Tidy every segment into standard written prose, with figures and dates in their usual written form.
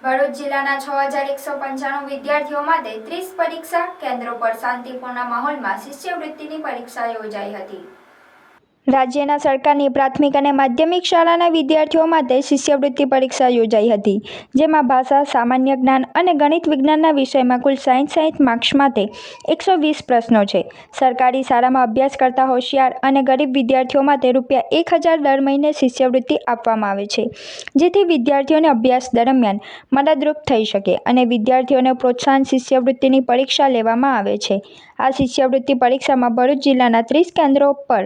ભરૂચ જિલ્લાના 6195 વિદ્યાર્થીઓ માટે 30 પરીક્ષા કેન્દ્રો પર શાંતિપૂર્ણ માહોલમાં શિષ્યવૃત્તિની પરીક્ષા યોજાઈ હતી। રાજ્યના સરકારની પ્રાથમિક અને માધ્યમિક શાળાના વિદ્યાર્થીઓ માટે શિષ્યવૃત્તિ પરીક્ષા યોજાઈ હતી, જેમાં ભાષા, સામાન્ય જ્ઞાન અને ગણિત વિજ્ઞાનના વિષયમાં કુલ 60 માર્ક્સ માટે 120 પ્રશ્નો છે। સરકારી શાળામાં અભ્યાસ કરતા હોશિયાર અને ગરીબ વિદ્યાર્થીઓ માટે ₹1000 દર મહિને શિષ્યવૃત્તિ આપવામાં આવે છે, જેથી વિદ્યાર્થીઓને અભ્યાસ દરમિયાન મદદરૂપ થઈ શકે અને વિદ્યાર્થીઓને પ્રોત્સાહન શિષ્યવૃત્તિની પરીક્ષા લેવામાં આવે છે। આ શિષ્યવૃત્તિ પરીક્ષામાં ભરૂચ જિલ્લાના 30 કેન્દ્રો પર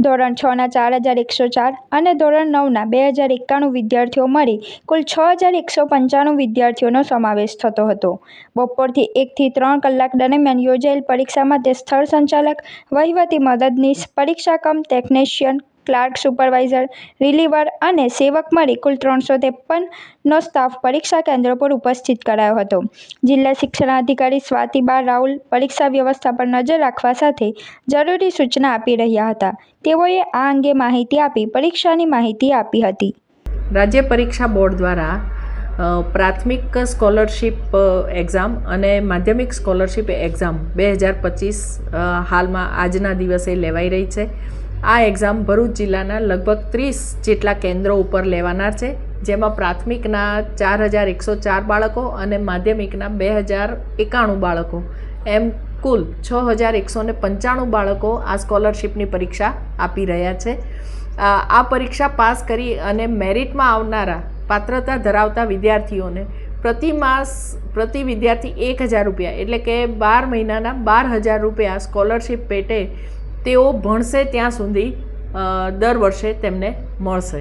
ધોરણ 6ના 4104 અને ધોરણ 9ના 2091 વિદ્યાર્થીઓ મળી કુલ 6195 વિદ્યાર્થીઓનો સમાવેશ થતો હતો। બપોરથી 1 થી 3 કલાક દરમિયાન યોજાયેલ પરીક્ષા માટે સ્થળ સંચાલક, વહીવટી મદદનીશ, પરીક્ષા કમ ટેકનિશિયન, ક્લાર્ક, સુપરવાઇઝર, રિલીવર અને સેવક મળી કુલ 353નો સ્ટાફ પરીક્ષા કેન્દ્રો પર ઉપસ્થિત કરાયો હતો। જિલ્લા શિક્ષણાધિકારી સ્વાતિ બા રાઉલ પરીક્ષા વ્યવસ્થા પર નજર રાખવા સાથે જરૂરી સૂચના આપી રહ્યા હતા। તેઓએ આ અંગે માહિતી આપી પરીક્ષાની માહિતી આપી હતી। રાજ્ય પરીક્ષા બોર્ડ દ્વારા પ્રાથમિક સ્કોલરશિપ એક્ઝામ અને માધ્યમિક સ્કોલરશિપ એક્ઝામ 2025 હાલમાં આજના દિવસે લેવાઈ રહી છે। આ એક્ઝામ ભરૂચ જિલ્લાના લગભગ 30 જેટલા કેન્દ્રો ઉપર લેવાના છે, જેમાં પ્રાથમિકના 4104 બાળકો અને માધ્યમિકના 2091 બાળકો એમ કુલ 6195 બાળકો આ સ્કોલરશિપની પરીક્ષા આપી રહ્યા છે। આ પરીક્ષા પાસ કરી અને મેરિટમાં આવનારા પાત્રતા ધરાવતા વિદ્યાર્થીઓને પ્રતિ વિદ્યાર્થી ₹1000 એટલે કે 12 મહિનાના ₹12000 સ્કોલરશિપ પેટે તેઓ ભણશે ત્યાં સુધી દર વર્ષે તેમને મળશે।